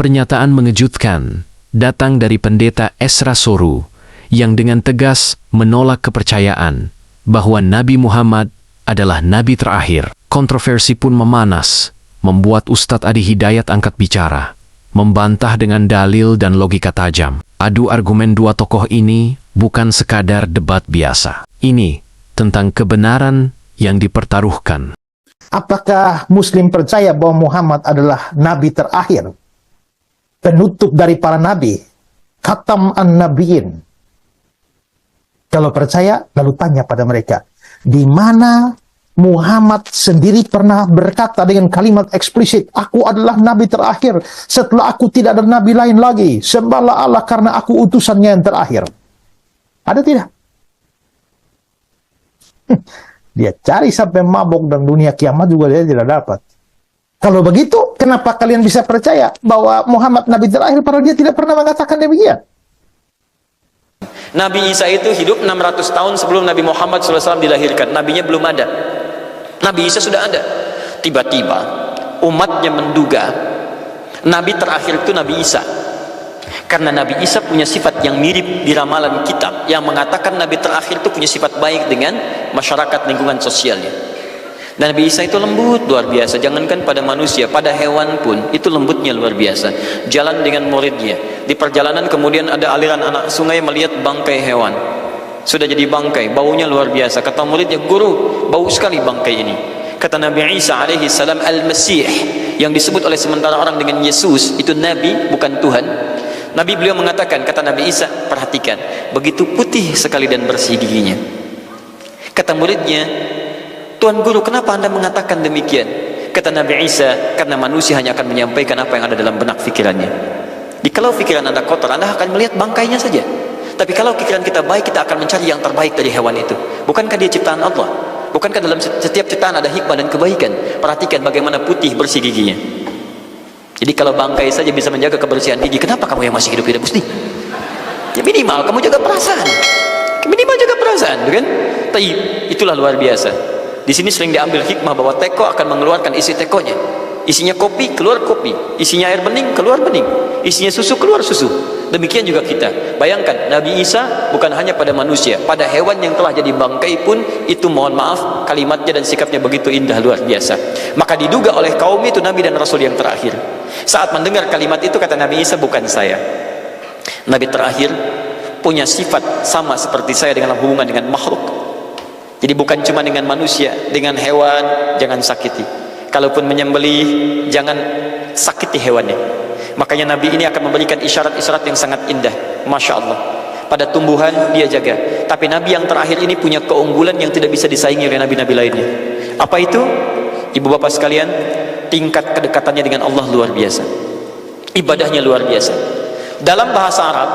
pernyataan mengejutkan datang dari pendeta Esra Soru yang dengan tegas menolak kepercayaan bahwa Nabi Muhammad adalah nabi terakhir. Kontroversi pun memanas, membuat Ustadz Adi Hidayat angkat bicara, membantah dengan dalil dan logika tajam. Adu argumen dua tokoh ini bukan sekadar debat biasa. Ini tentang kebenaran yang dipertaruhkan. Apakah Muslim percaya bahwa Muhammad adalah nabi terakhir, penutup dari para nabi, khatam an-nabiyyin? Kalau percaya, lalu tanya pada mereka, di mana Muhammad sendiri pernah berkata dengan kalimat eksplisit, aku adalah nabi terakhir, setelah aku tidak ada nabi lain lagi, sembahlah Allah karena aku utusannya yang terakhir. Ada tidak? Dia cari sampai mabok dan dunia kiamat juga dia tidak dapat. Kalau begitu, kenapa kalian bisa percaya bahwa Muhammad nabi terakhir padahal dia tidak pernah mengatakan demikian? Nabi Isa itu hidup 600 tahun sebelum Nabi Muhammad SAW dilahirkan. Nabinya belum ada. Nabi Isa sudah ada. Tiba-tiba umatnya menduga Nabi terakhir itu Nabi Isa. Karena Nabi Isa punya sifat yang mirip di ramalan kitab yang mengatakan Nabi terakhir itu punya sifat baik dengan masyarakat lingkungan sosialnya. Dan Nabi Isa itu lembut luar biasa, jangankan pada manusia, pada hewan pun itu lembutnya luar biasa. Jalan dengan muridnya, di perjalanan kemudian ada aliran anak sungai melihat bangkai hewan, sudah jadi bangkai, baunya luar biasa. Kata muridnya, guru, bau sekali bangkai ini. Kata Nabi Isa alaihi salam, Al-Masih, yang disebut oleh sementara orang dengan Yesus, itu Nabi bukan Tuhan. Nabi beliau mengatakan, kata Nabi Isa, perhatikan, begitu putih sekali dan bersih giginya. Kata muridnya, Tuan Guru, kenapa Anda mengatakan demikian? Kata Nabi Isa, karena manusia hanya akan menyampaikan apa yang ada dalam benak pikirannya. Jikalau pikiran Anda kotor, Anda akan melihat bangkainya saja. Tapi kalau pikiran kita baik, kita akan mencari yang terbaik dari hewan itu. Bukankah dia ciptaan Allah? Bukankah dalam setiap ciptaan ada hikmah dan kebaikan? Perhatikan bagaimana putih bersih giginya. Jadi kalau bangkai saja bisa menjaga kebersihan gigi, kenapa kamu yang masih hidup tidak mesti? Ya minimal kamu jaga perasaan. Minimal jaga perasaan, kan? Tapi itulah luar biasa. Di sini sering diambil hikmah bahwa teko akan mengeluarkan isi tekonya. Isinya kopi, keluar kopi. Isinya air bening, keluar bening. Isinya susu, keluar susu. Demikian juga kita. Bayangkan, Nabi Isa bukan hanya pada manusia, pada hewan yang telah jadi bangkai pun, itu mohon maaf, kalimatnya dan sikapnya begitu indah, luar biasa. Maka diduga oleh kaum itu Nabi dan Rasul yang terakhir. Saat mendengar kalimat itu, kata Nabi Isa, bukan saya. Nabi terakhir punya sifat sama seperti saya dalam hubungan dengan makhluk. Jadi bukan cuma dengan manusia, dengan hewan jangan sakiti. Kalaupun menyembelih, jangan sakiti hewannya. Makanya Nabi ini akan memberikan isyarat-isyarat yang sangat indah. Masya Allah. Pada tumbuhan dia jaga. Tapi Nabi yang terakhir ini punya keunggulan yang tidak bisa disaingi oleh Nabi-Nabi lainnya. Apa itu? Ibu bapak sekalian, tingkat kedekatannya dengan Allah luar biasa. Ibadahnya luar biasa. Dalam bahasa Arab,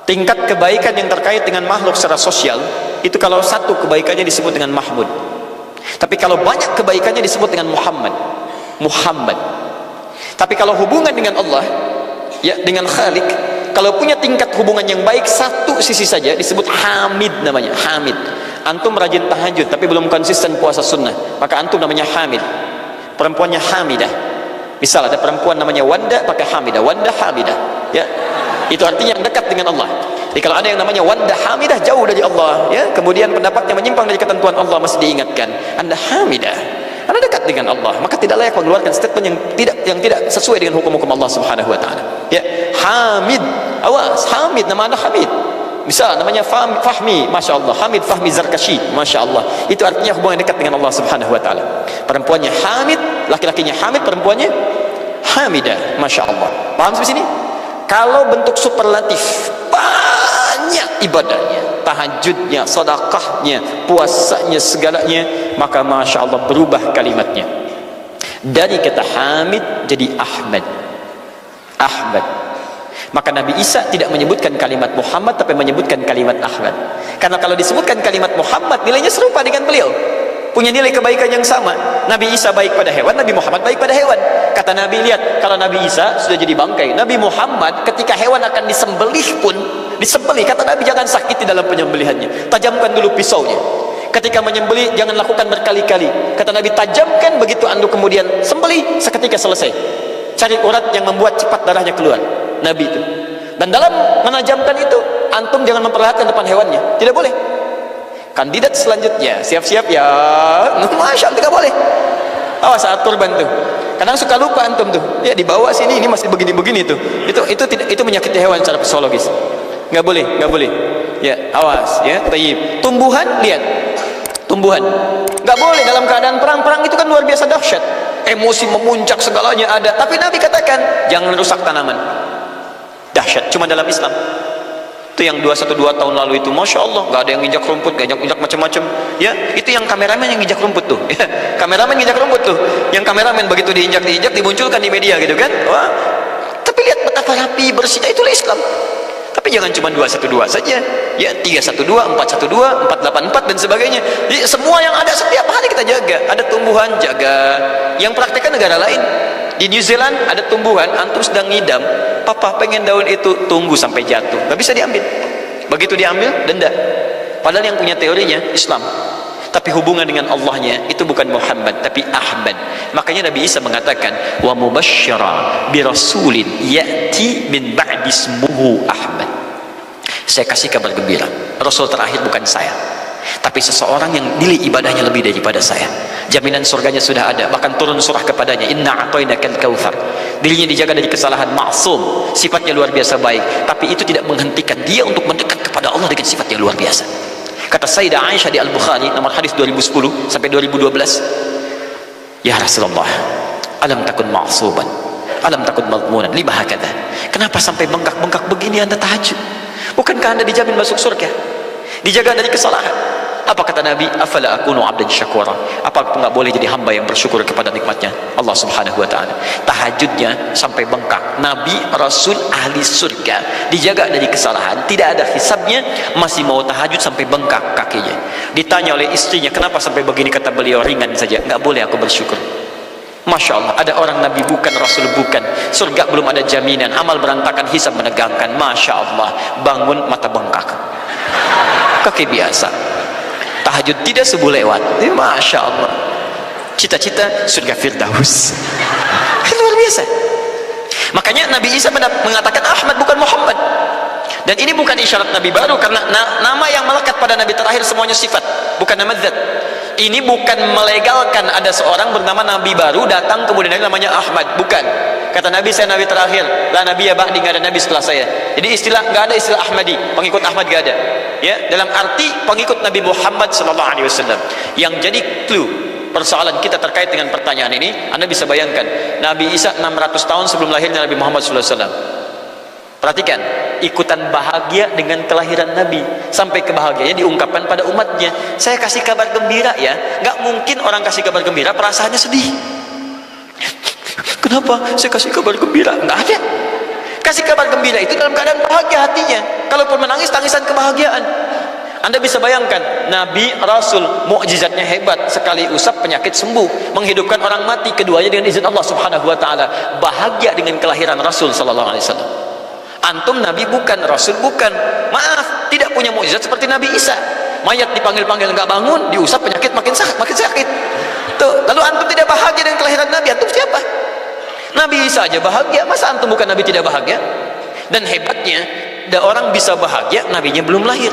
tingkat kebaikan yang terkait dengan makhluk secara sosial, itu kalau satu kebaikannya disebut dengan Mahmud. Tapi kalau banyak kebaikannya disebut dengan Muhammad. Tapi kalau hubungan dengan Allah, ya dengan Khalik, kalau punya tingkat hubungan yang baik satu sisi saja disebut Hamid namanya, Hamid. Antum rajin tahajud tapi belum konsisten puasa sunnah, maka antum namanya Hamid. Perempuannya Hamidah. Misal ada perempuan namanya Wanda, pakai Hamidah, Wanda Hamidah. Ya. Itu artinya yang dekat dengan Allah. Jadi kalau ada yang namanya Wanda Hamidah, jauh dari Allah, ya, kemudian pendapatnya menyimpang dari ketentuan Allah, masih diingatkan, Anda Hamidah, Anda dekat dengan Allah, maka tidak layak mengeluarkan statement yang tidak sesuai dengan hukum-hukum Allah Subhanahu wa taala. Ya, Hamid, awas, Hamid, nama Anda Hamid. Misal namanya Fahmi, Masya Allah, Hamid Fahmi Zarkashi, Masya Allah. Itu artinya hubungan dekat dengan Allah Subhanahu wa taala. Perempuannya Hamid, laki-lakinya Hamid, perempuannya Hamidah, Masya Allah. Paham sampai sini? Kalau bentuk superlatif, banyak ibadahnya, tahajudnya, sedekahnya, puasanya, segalanya, maka Masya Allah berubah kalimatnya. Dari kata Hamid jadi Ahmad. Maka Nabi Isa tidak menyebutkan kalimat Muhammad, tapi menyebutkan kalimat Ahmad. Karena kalau disebutkan kalimat Muhammad, nilainya serupa dengan beliau, punya nilai kebaikan yang sama. Nabi Isa baik pada hewan, Nabi Muhammad baik pada hewan. Kata Nabi, lihat, kalau Nabi Isa sudah jadi bangkai, Nabi Muhammad ketika hewan akan disembelih pun, disembelih, kata Nabi, jangan sakiti dalam penyembelihannya, tajamkan dulu pisaunya. Ketika menyembelih jangan lakukan berkali-kali, kata Nabi, tajamkan, begitu anda kemudian sembelih, seketika selesai. cari urat yang membuat cepat darahnya keluar. Nabi itu. Dan dalam menajamkan itu, antum jangan memperlihatkan depan hewannya, tidak boleh. Kandidat selanjutnya, siap-siap ya, masya Allah, tidak boleh. Awas saat kurban tuh, kadang suka lupa antum tuh, ya dibawa sini, ini masih begini-begini tuh, itu menyakiti hewan secara psikologis, nggak boleh, nggak boleh. Ya awas, ya, tayyib. Tumbuhan, lihat, tumbuhan, nggak boleh dalam keadaan perang itu kan luar biasa dahsyat, emosi memuncak segalanya ada, tapi Nabi katakan jangan rusak tanaman, dahsyat. Cuma dalam Islam. Itu yang 212 tahun lalu itu, masya Allah, nggak ada yang injak rumput, nggak injak macam-macam. Ya, itu yang kameramen yang injak rumput tuh. Ya, kameramen injak rumput tuh. Yang kameramen begitu diinjak dimunculkan di media gitu kan. Wah, tapi lihat betapa rapi bersihnya, itulah Islam. Tapi jangan cuma 212 saja. Ya, 312, 412, 484 dan sebagainya. Jadi, semua yang ada setiap hari kita jaga. Ada tumbuhan, jaga. Yang praktekkan negara lain. Di New Zealand ada tumbuhan, antum sedang ngidam, papa pengen daun itu, tunggu sampai jatuh, nggak bisa diambil. Begitu diambil, denda. Padahal yang punya teorinya Islam, tapi hubungan dengan Allahnya itu bukan Muhammad tapi Ahmad. Makanya Nabi Isa mengatakan, wa mubasysyara bi rasulin ya'ti min ba'di ismuhu Ahmad. Saya kasih kabar gembira, Rasul terakhir bukan saya, tapi seseorang yang nilai ibadahnya lebih daripada saya. Jaminan surganya sudah ada, bahkan turun surah kepadanya, inna a'tainakal kautsar. Dirinya dijaga dari kesalahan, maksum, sifatnya luar biasa baik, tapi itu tidak menghentikan dia untuk mendekat kepada Allah dengan sifat yang luar biasa. Kata Sayyidah Aisyah di Al-Bukhari, nomor hadis 2010 sampai 2012, ya Rasulullah, alam takun ma'suban, alam takun madmunan, lima hakada. Kenapa sampai bengkak-bengkak begini Anda tahajud? Bukankah Anda dijamin masuk surga? Dijaga dari kesalahan. Apa kata Nabi? Afala akunu abdan syakura. Apa aku nggak boleh jadi hamba yang bersyukur kepada nikmatnya Allah Subhanahu wa taala? Tahajudnya sampai bengkak. Nabi, Rasul, ahli surga, dijaga dari kesalahan, tidak ada hisabnya, masih mau tahajud sampai bengkak kakinya. Ditanya oleh istrinya, kenapa sampai begini? Kata beliau, ringan saja, nggak boleh aku bersyukur. Masya Allah, ada orang Nabi bukan, Rasul bukan, surga belum ada jaminan, amal berantakan, hisab menegangkan. Masya Allah, bangun mata bengkak, kaki biasa, tahajud tidak subuh lewat. Masya Allah, cita-cita surga Firdaus. Luar biasa. Makanya Nabi Isa mengatakan Ahmad bukan Muhammad. Dan ini bukan isyarat Nabi baru, karena nama yang melekat pada Nabi terakhir semuanya sifat, bukan nama zat. Ini bukan melegalkan ada seorang bernama Nabi baru datang kemudian namanya Ahmad, bukan. Kata Nabi, saya Nabi terakhir, la Nabi ya ba'di, nggak ada Nabi setelah saya. Jadi nggak ada istilah Ahmadi, pengikut Ahmad nggak ada. Ya, dalam arti pengikut Nabi Muhammad SAW. Yang jadi clue persoalan kita terkait dengan pertanyaan ini, Anda bisa bayangkan, Nabi Isa 600 tahun sebelum lahirnya Nabi Muhammad SAW. Perhatikan, ikutan bahagia dengan kelahiran Nabi, sampai kebahagiaannya diungkapkan pada umatnya. Saya kasih kabar gembira ya, nggak mungkin orang kasih kabar gembira perasaannya sedih. Kenapa saya kasih kabar gembira? Nggak ada. Kasih kabar gembira itu dalam keadaan bahagia hatinya. Kalaupun menangis, tangisan kebahagiaan. Anda bisa bayangkan, Nabi, Rasul, mukjizatnya hebat, sekali usap penyakit sembuh, menghidupkan orang mati, keduanya dengan izin Allah Subhanahu wa taala. Bahagia dengan kelahiran Rasul sallallahu alaihi wasallam. Antum Nabi bukan, Rasul bukan, maaf, tidak punya mukjizat seperti Nabi Isa. Mayat dipanggil-panggil nggak bangun, diusap penyakit makin sakit. Tuh, lalu antum tidak bahagia dengan kelahiran Nabi, antum siapa? Nabi Isa aja bahagia, masa antum bukan Nabi tidak bahagia? Dan hebatnya, ada orang bisa bahagia, nabinya belum lahir.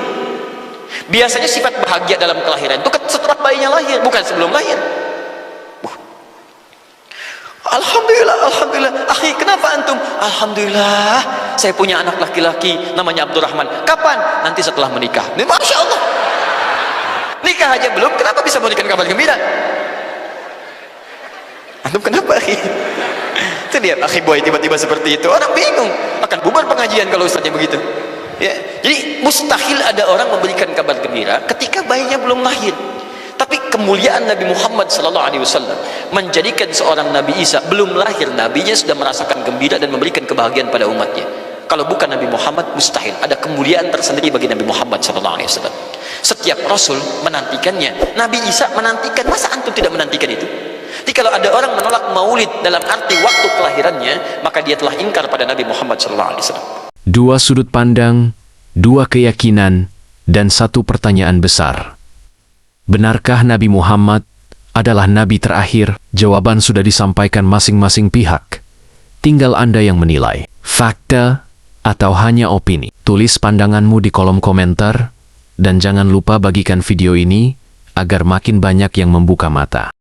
Biasanya sifat bahagia dalam kelahiran itu setelah bayinya lahir, bukan sebelum lahir. Alhamdulillah, alhamdulillah. Akhi, kenapa antum? Alhamdulillah, saya punya anak laki-laki namanya Abdurrahman. Kapan? Nanti setelah menikah. Masya Allah, nikah aja belum, kenapa bisa memberikan kabar gembira? Antum kenapa, akhi? Itu dia, akhi boy, tiba-tiba seperti itu. Orang bingung, akan bubar pengajian kalau ustaznya begitu. Ya, jadi mustahil ada orang memberikan kabar gembira ketika bayinya belum lahir. Tapi kemuliaan Nabi Muhammad SAW menjadikan seorang Nabi Isa belum lahir, nabinya sudah merasakan gembira dan memberikan kebahagiaan pada umatnya. Kalau bukan Nabi Muhammad, mustahil. Ada kemuliaan tersendiri bagi Nabi Muhammad SAW. Setiap Rasul menantikannya, Nabi Isa menantikan. Masa antum tidak menantikan itu? Jadi kalau ada orang menolak maulid dalam arti waktu kelahirannya, maka dia telah ingkar pada Nabi Muhammad SAW. Dua sudut pandang, dua keyakinan, dan satu pertanyaan besar. Benarkah Nabi Muhammad adalah Nabi terakhir? Jawaban sudah disampaikan masing-masing pihak. Tinggal Anda yang menilai. Fakta atau hanya opini? Tulis pandanganmu di kolom komentar, dan jangan lupa bagikan video ini agar makin banyak yang membuka mata.